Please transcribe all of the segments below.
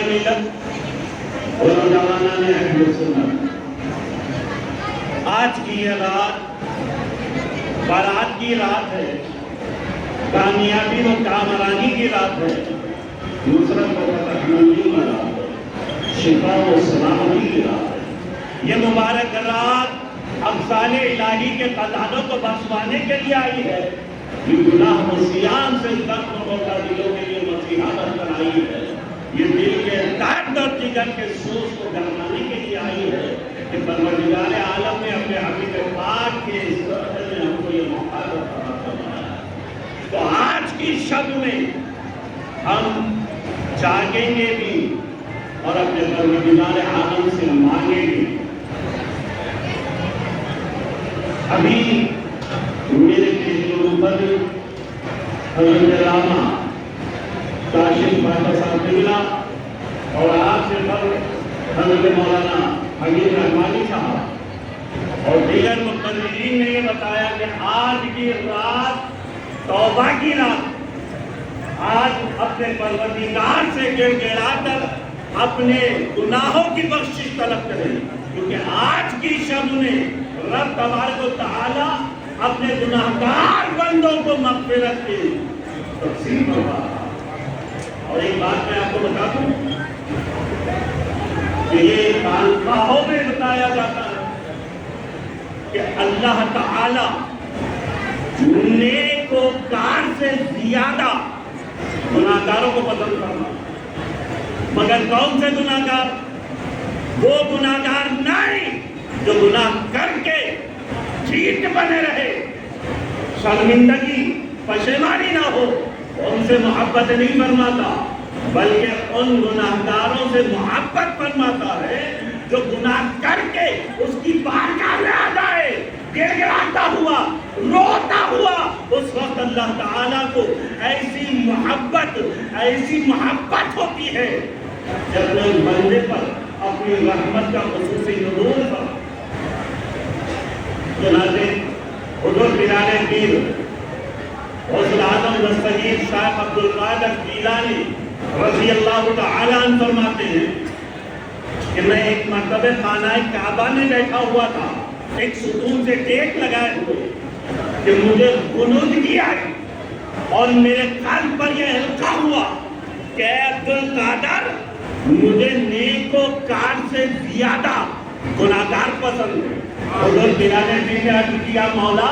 ملت اور نوجوانان اہل سنت، آج کی یہ رات بارات کی رات ہے، کامیابی و کامرانی کی رات ہے، نصرت و فتح مندی کی رات ہے، شفا و سلامتی کی رات ہے۔ یہ مبارک رات امثال الہی کے خزانوں کو بخشوانے کے لیے آئی ہے، یہ گناہ و سیان سے زخم ہوتا دلوں کے لیے مسیحا بن کر آئی ہے، یہ دل کے درد اور جگر کے سوز کو گرمانے کے لیے آئی ہے کہ پروردگار عالم نے اپنے حبیب پاک کے اس وقت میں ہم کو یہ موقع فرمایا۔ تو آج کی شب میں ہم جاگیں گے بھی اور اپنے پروردگار عالم سے مانگیں گے۔ ابھی میرے اوپر حضرت علامہ کاشف بھاٹا صاحب قبلہ اور آپ سے پر حضرت مولانا حبیب رحمانی صاحب اور دیگر مقررین نے یہ بتایا کہ آج کی رات توبہ کی رات، آج اپنے پروردگار سے گڑ گڑا کر اپنے گناہوں کی بخشش طلب کریں، کیونکہ آج کی شب میں رب تبارک و تعالی اپنے گناہگار بندوں کو مغفرت کی تقسیم کروا۔ اور ایک بات میں آپ کو بتا دوں کہ یہ خانقاہوں میں بتایا جاتا ہے کہ اللہ تعالی نیکوکار سے زیادہ گناہگاروں کو پسند کرنا، مگر کون سے گناہگار؟ وہ گناہگار نہیں جو گناہ کر کے ٹھیک بنے رہے، شرمندگی پشیمانی نہ ہو، ان سے محبت نہیں فرماتا، بلکہ ان گناہگاروں سے محبت فرماتا ہے جو گناہ کر کے اس کی بارگاہ میں آ جائے، گڑ گڑاتا ہوا، روتا ہوا۔ اس وقت اللہ تعالیٰ کو ایسی محبت ہوتی ہے جب وہ بندے پر اپنی رحمت کا خصوصی نزول پر چنانچہ حضور پیران پیر غوث اعظم دستگیر شیخ عبدالقادر جیلانی رضی اللہ تعالی عنہ فرماتے ہیں کہ میں ایک مرتبہ خانہ کعبہ میں بیٹھا ہوا تھا، ایک ستون سے ٹیک لگائے ہوئے کہ مجھے غنودگی آئی اور میرے قلب پر یہ ہلکا ہوا کہ اے عبدالقادر، مجھے نیکوکار سے زیادہ گناہگار پسند ہے۔ حضور پیران پیر نے عرض کیا مولا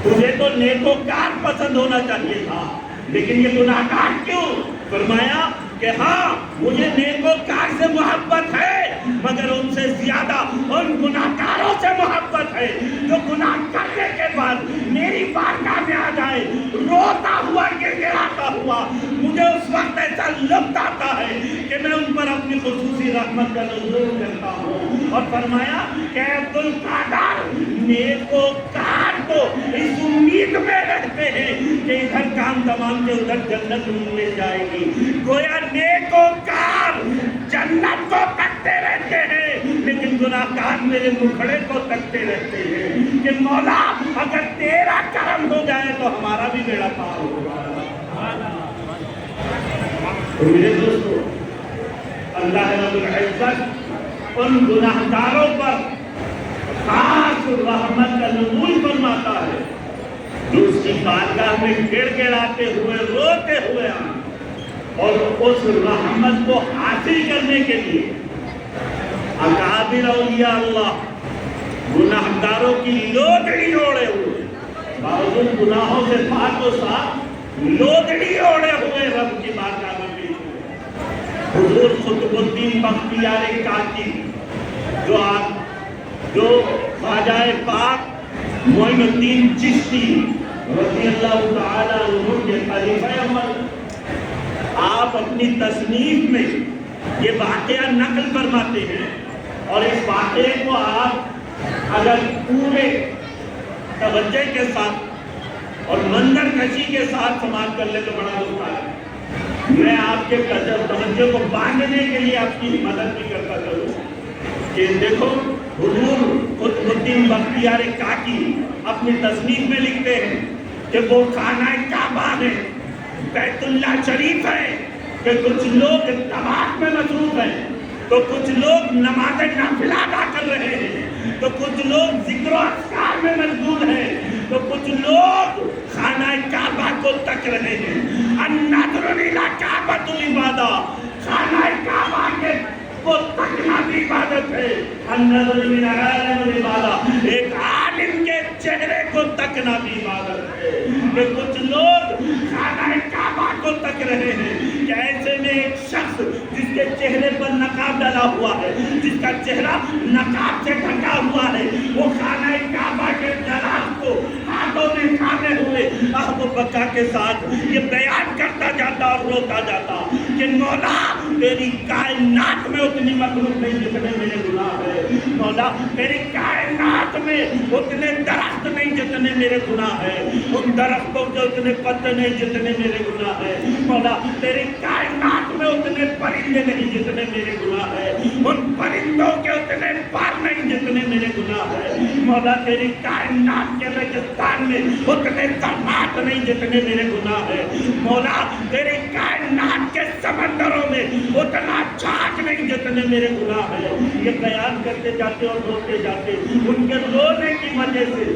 تجھے تو نیکوکار پسند ہونا چاہیے تھا، لیکن یہ گناہگار کیوں؟ فرمایا کہ ہاں مجھے نیکوکار سے محبت ہے، مگر ان سے زیادہ ان گناہگاروں سے محبت ہے جو گناہ کرنے کے بعد میری بارگاہ میں آ جائے روتا ہوا، گڑ گڑاتا ہوا۔ مجھے اس وقت ایسا لطف آتا ہے کہ میں ان پر اپنی خصوصی رحمت کا نزول کرتا ہوں۔ اور فرمایا کہ عبدالقادر نیکوکار تو اس امید میں رہتے ہیں کہ ادھر کام تمام کے ادھر جنت مل جائے گی، گویا نیکوکار جنت کو تکتے رہتے ہیں، لیکن گناہگار میرے مکھڑے کو تکتے رہتے ہیں کہ مولا اگر تیرا کرم ہو جائے تو ہمارا بھی بیڑا پار ہوگا۔ تو میرے دوستو، اللہ رب العزت ان گناہگاروں پر خاص رحمت کا نزول فرماتا ہے جو اس کی بارگاہ میں گڑ گڑاتے ہوئے روتے ہوئے آئیں، اور اس رحمت کو حاصل کرنے کے لیے اکابر اولیاء اللہ گناہگاروں کی لوگڑی اوڑے ہوئے، باوجود گناہوں سے پاک و صاف لوگڑی اوڑے ہوئے رب کی بارگاہ میں پیش ہوئے۔ حضور قطب الدین بختیار کاکی جو خواجہ پاک معین الدین چشتی رضی اللہ تعالی عنہ کے خلیفہ اول، آپ اپنی تصنیف میں یہ واقعہ نقل فرماتے ہیں، اور اس واقعے کو آپ اگر پورے توجہ کے ساتھ اور منظر کشی کے ساتھ سماعت کر لے تو بڑا ہوتا ہے۔ میں آپ کے توجہ کو باندھنے کے لیے آپ کی مدد بھی کرتا چلوں کہ دیکھو حضور قطب الدین بختیار کاکی اپنی تصنیف میں لکھتے ہیں کہ وہ خانہ کعبہ ہے، بیت اللہ شریف ہے، کہ کچھ لوگ طواف میں مصروف ہیں، تو کچھ لوگ نماز نافلہ ادا کر رہے ہیں، تو کچھ لوگ ذکر و اذکار میں مشغول ہیں، تو کچھ لوگ خانہ کعبہ کو تک رہے ہیں۔ النظر الی کعبۃ العبادہ، خانہ کعبہ کے کو تکنا بھی عبادت ہے۔ النظر الی عالم العبادہ، ایک عالم کے چہرے کو تکنا بھی عبادت ہے۔ کہ کچھ لوگ خانہ کعبہ کو تک رہے ہیں، کہ ایسے میں ایک شخص جس کے چہرے پر نقاب ڈالا ہوا ہے، جس کا چہرہ نقاب سے ڈھکا ہوا ہے، وہ خانہ کعبہ کے درخت کو ہاتھوں میں تھامے ہوئے آہ و بکا کے ساتھ یہ بیان کرتا جاتا اور روتا جاتا کہ مولا تیری کائنات میں اتنی مخلوق نہیں جتنے میرے گناہ ہے، مولا تیری کائنات میں اتنے درخت نہیں جتنے میرے گناہ ہے، ان درختوں کے اتنے پتے نہیں جتنے میرے گناہ ہے، مولا تیری کائنات میں اتنے پرندے نہیں جتنے میرے گناہ ہے، ان پرندوں کے اتنے پر نہیں جتنے میرے گناہ ہے، مولا تیری کائنات کے ریگستان میں اتنے ذرات نہیں جتنے میرے گناہ ہے، مولا تیری کائنات کے سمندروں میں اتنا جھاگ نہیں جتنے میرے گناہ ہے۔ یہ بیان کرتے جاتے اور روتے جاتے، ان کے رونے کی وجہ سے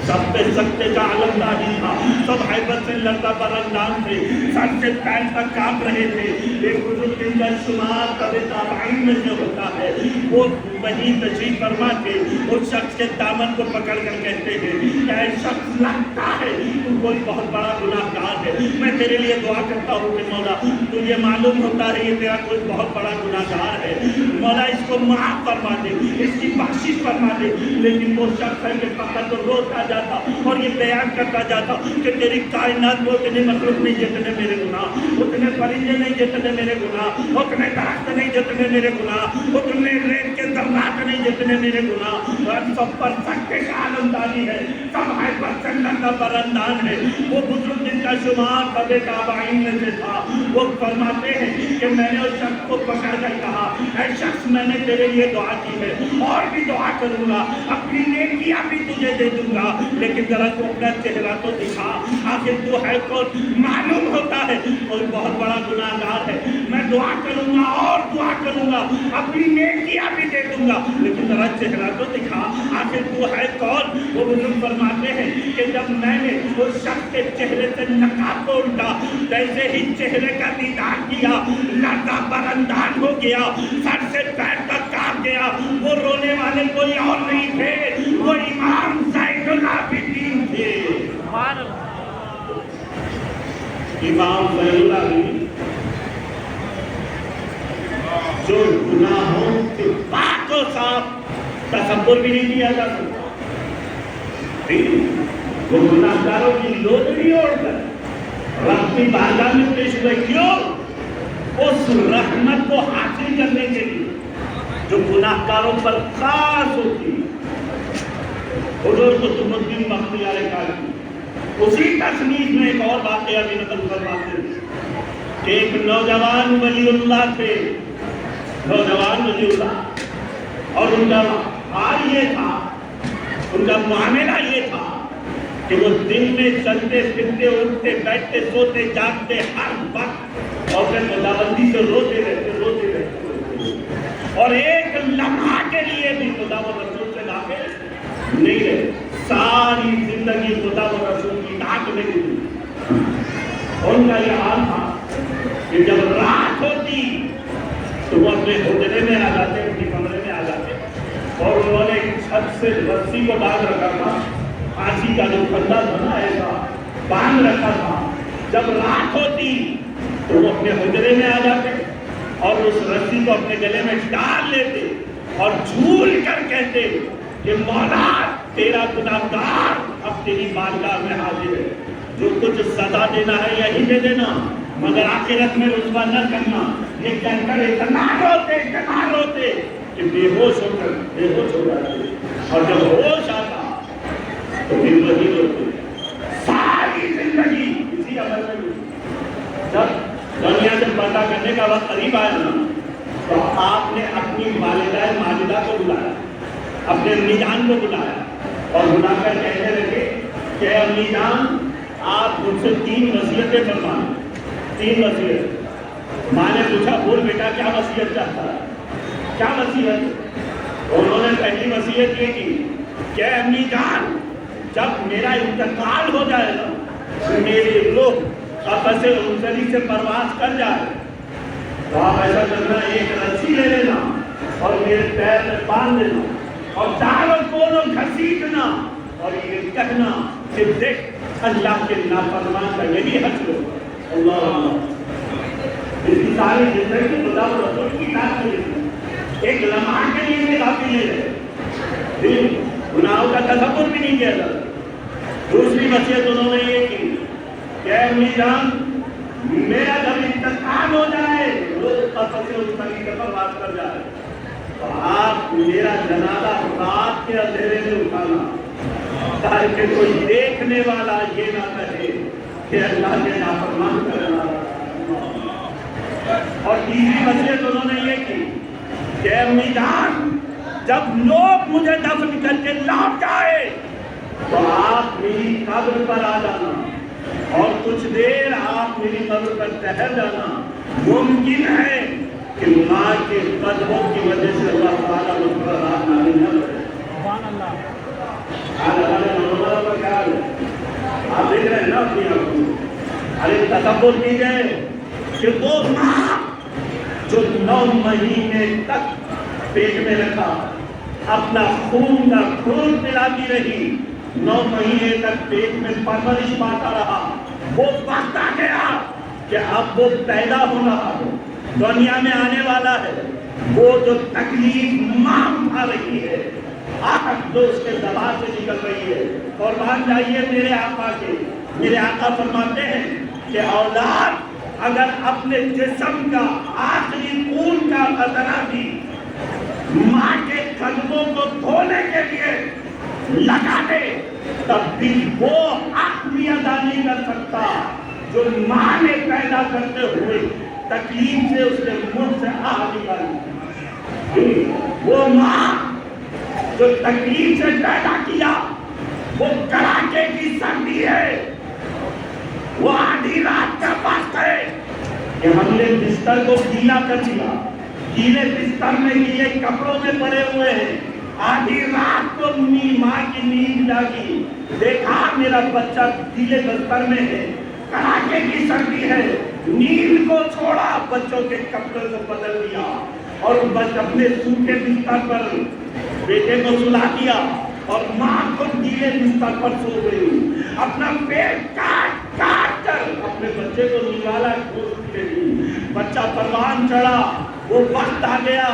سب پہ سکتے کا عالم داخل تھا، سب حیبت سے لڑتا برندان تھے، سر سے پیر تک کانپ رہے تھے۔ ایک بزرگ جن کا شمار طب تابعین میں سے ہوتا ہے، وہ وہی تشریف فرما کے اس شخص کے دامن کو پکڑ کر کہتے ہیں کہ اے شخص لگتا ہے تو کوئی بہت بڑا گناہ گار ہے، میں تیرے لیے دعا کرتا ہوں کہ مولا تجھے معلوم ہوتا ہے یہ تیرا کوئی بہت بڑا گناہ گار ہے، مولا اس کو معاف فرما دے، اس کی بخشش فرما دے۔ لیکن وہ شخص ہے کہ فقط روتا جاتا اور یہ بیان کرتا جاتا کہ تیری کائنات میں اتنے مخلوق نہیں جتنے میرے گناہ، اتنے پرندے نہیں جتنے میرے گناہ، اتنے درخت نہیں جتنے میرے گناہ، اتنے ریت کے ذرات نہیں جتنے میرے گناہ، اور سب پر سکتے کا عالم داری ہے، سب ہے پر چندن کا برندان ہے۔ وہ بزرگ جن کا شمار طب تابعین میں سے تھا، وہ فرماتے ہیں کہ میں نے اس شخص کو پکڑ کر کہا اے شخص میں نے تیرے لیے دعا کی ہے اور بھی دعا کروں گا، اپنی نیکیاں بھی تجھے دے دوں گا، لیکن ذرا تو اپنا چہرہ تو دکھا، آخر تو ہے کون؟ معلوم ہوتا ہے کوئی بہت بڑا گناہ گار ہے، میں دعا کروں گا اور دعا کروں گا، اپنی نیکیاں بھی دے دوں گا، لیکن ذرا چہرہ تو دکھا، آخر تو ہے کون؟ وہ بزرگ فرماتے ہیں کہ جب میں نے اس شخص کے چہرے سے نقاب کو الٹا، جیسے ہی چہرے کا دیدار کیا، لڑزہ برندان ہو گیا، سر سے پیر تک کانپ گیا۔ وہ رونے والے کوئی اور نہیں تھے، وہ امام زین العابدین تھے۔ امام زین العابدین جو گناہوں کے پاک و صاف تصور بھی نہیں کیا جا سکتا، وہ گناہ گاروں کی لوٹری اوڑھ کر رب کی بارگاہ میں پیش ہوئے، کیوں؟ اس رحمت کو حاصل کرنے کے لیے جو گناہ گاروں پر خاص ہوتی ہے۔ حضور قطب الدین بختیار کالکی اسی تصنیف میں ایک اور واقعہ بھی نقل فرماتے ہیں کہ ایک نوجوان ولی اللہ تھے، نوجوان ولی اللہ، اور ان کا حال یہ تھا، ان کا معاملہ یہ تھا کہ وہ دن میں چلتے پھرتے اٹھتے بیٹھتے سوتے جاگتے ہر وقت اور پھر خداوندی سے روتے رہتے اور ایک لمحہ کے لیے بھی خدا و رسول سے غافل نہیں رہے، ساری زندگی خدا و رسول کی اطاعت میں گزری۔ ان کا یہ حال تھا کہ جب رات ہوتی تو وہ اپنے حجرے میں آ جاتے، اپنی کمرے میں آ جاتے، اور انہوں نے چھت سے رسی کو باندھ رکھا تھا، پھانسی کا جو پھندا تھا نا ایسا باندھ رکھا تھا۔ جب رات ہوتی تو وہ اپنے حجرے میں آ جاتے اور اس رسی کو اپنے گلے میں ڈال لیتے اور جھول کر کہتے کہ مولا تیرا گناہگار اب تیری بارگاہ میں حاضر ہے، جو کچھ سزا دینا ہے یہی دے دینا، مگر آخرت میں رسوا نہ کرنا۔ یہ کہہ کر اتنا روتے کہ بے ہوش ہو جاتے، اور جب ہوش آتا تو پھر وہی روتے۔ ساری زندگی اسی عمل میں گزری۔ جب دنیا سے پردہ کرنے کا وقت قریب آیا نا تو آپ نے اپنی والدہ ماجدہ کو بلایا، اپنے امی جان کو بلایا اور بلا کر کہنے لگے کہ امی جان آپ مجھ سے 3 وصیتیں فرمائیں، 3 وصیت۔ ماں نے پوچھا بول بیٹا کیا وصیت چاہتا ہے، کیا وصیت؟ انہوں نے پہلی وصیت یہ کی کہ امی جان جب میرا انتقال ہو جائے نا، میری روح قفس انزلی سے پرواز کر جائے تو آپ ایسا کرنا ایک رسی لے لینا اور میرے پیر میں باندھ دینا اور چاروں کونوں گھسیٹنا اور یہ کہنا کہ دیکھ اللہ کے نافرمان کا یہی حشر ہوگا۔ اللہ اس کی ساری زندگی خدا و رسول کی بات کے لیے ایک لمحہ کے لیے بھی کافی لے رہے، گناہوں کا تصور بھی نہیں کیا جاتا۔ دوسری وصیت انہوں نے یہ کی کہ امی جان میرا جب انتقال ہو جائے وہ قفس انزلی سے پرواز کر جائے تو آپ میرا جنازہ رات کے اندھیرے میں اٹھانا تاکہ کوئی دیکھنے والا یہ نہ کہے کہ اللہ کے نافرمان کا جنازہ۔ اور تیسری وصیت انہوں نے یہ کی کہ امی جان جب لوگ مجھے دفن کر کے لوٹ جائے تو آپ میری قبر پر آ جانا اور کچھ دیر آپ میری قبر پر ٹہل جانا۔ ممکن ہے کہ ماں کے قدموں کی وجہ سے اللہ تعالیٰ مجھ پر رات نازل نہ کرے۔ آپ دیکھ رہے ہیں نا اپنی آپ کو، ارے تصور کیجئے کہ وہ ماں جو 9 مہینے تک پیٹ میں رکھا اپنا خون کا خون پلاتی رہی، 9 مہینے تک پیٹ میں پرورش پاتا رہا، وہ وقت آ گیا کہ اب وہ پیدا ہو رہا ہے، دنیا میں آنے والا ہے، وہ جو تکلیف ماں اٹھا رہی ہے، آہٹ جو اس کے زبان سے نکل رہی ہے، قربان جائیے میرے آقا کے۔ میرے آقا فرماتے ہیں کہ اولاد اگر اپنے جسم کا آخری خون کا قطرہ بھی ماں کے قدموں کو دھونے کے لیے لگا دے تب بھی وہ حق بھی ادا نہیں کر سکتا جو ماں نے پیدا کرتے ہوئے تکلیف سے اس کے منہ سے آہ نکالی۔ وہ ماں جو تکلیف سے پیدا کیا وہ کڑاکے کی سردی ہے، وہ آدھی رات کا وقت ہے کہ ہم نے بستر کو گیلا کر دیا، گیلے بستر میں گیلے کپڑوں میں پڑے ہوئے ہیں، آدھی رات کو ماں کی نیند جاگی، دیکھا میرا بچہ گیلے بستر میں ہے، کڑاکے کی سردی ہے، نیند کو چھوڑا، بچوں کے کپڑوں کو بدل دیا اور بس اپنے سوکھے بستر پر بیٹے کو سلا دیا اور ماں کو گیلے بستر پر سو گئی، اپنا پیٹ کاٹ کاٹ کر اپنے بچے کو نکالا، گوشت لے لی، بچہ پروان چڑھا۔ وہ وقت آ گیا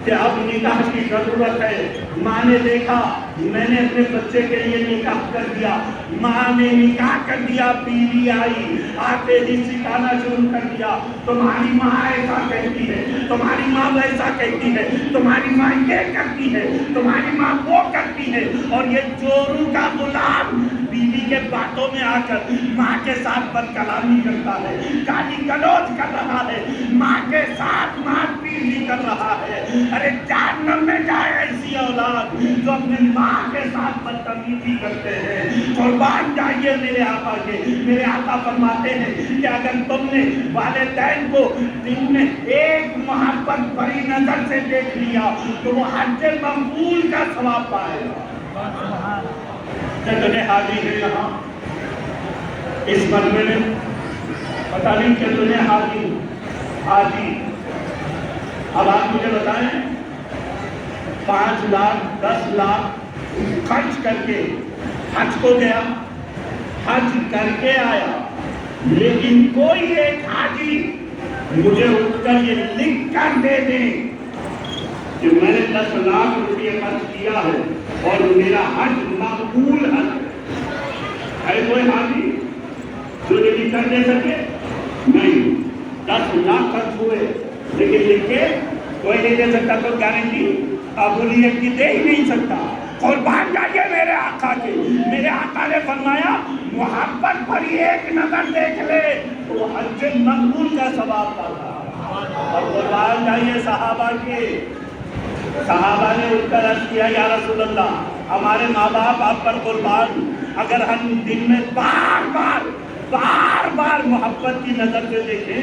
کہ اب نکاح کی ضرورت ہے۔ ماں نے دیکھا میں نے اپنے بچے کے لیے نکاح کر دیا، ماں نے نکاح کر دیا، بیوی آئی، آتے ہی سکھانا شروع کر دیا، تمہاری ماں ایسا کہتی ہے، تمہاری ماں ویسا کہتی ہے، تمہاری ماں یہ کرتی ہے، تمہاری ماں وہ کرتی ہے، اور یہ چوروں کا غلام بیوی کے باتوں میں آ کر ماں کے ساتھ بد کلامی کرتا ہے، گالی گلوچ کر رہا ہے، ماں کے ساتھ مار پیٹ کر رہا ہے۔ ارے جہنم میں جائے ایسی اولاد جو اپنے ماں کے ساتھ بدتمیزی کرتے ہیں۔ قربان جائیے میرے آقا کے۔ میرے آقا فرماتے ہیں کہ اگر تم نے والدین کو دن میں ایک محبت بڑی نظر سے دیکھ لیا تو وہ حج مقبول کا ثواب پائے گا۔ کتنے حاجی ہیں یہاں اس مرمے میں؟ پتہ نہیں کتنے حاجی۔ اب آپ مجھے بتائیں 5 لاکھ 10 لاکھ خرچ کر کے حج کو گیا، حج کر کے آیا، لیکن کوئی ایک حاجی مجھے اٹھ کر یہ لکھ کر دے دیں کہ میں نے 10 لاکھ روپے خرچ کیا ہے اور میرا حج مقبول ہے کوئی حاجی جو یہ لکھ کر دے سکے؟ نہیں، 10 لاکھ خرچ ہوئے لیکن لکھ کے کوئی نہیں دے سکتا، تو گارنٹی قبولیت کی دے ہی نہیں سکتا۔ قربان جائیے میرے آقا کے۔ میرے آقا نے فرمایا محبت بھری ایک نظر دیکھ لے تو وہ حج مقبول کا ثواب پاتا۔ اور قربان جائیے صحابہ کے، صحابہ نے اٹھ کر عرض کیا یا رسول اللہ ہمارے ماں باپ آپ پر قربان، اگر ہم دن میں بار بار محبت کی نظر سے دیکھیں،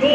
2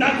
10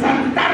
70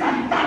70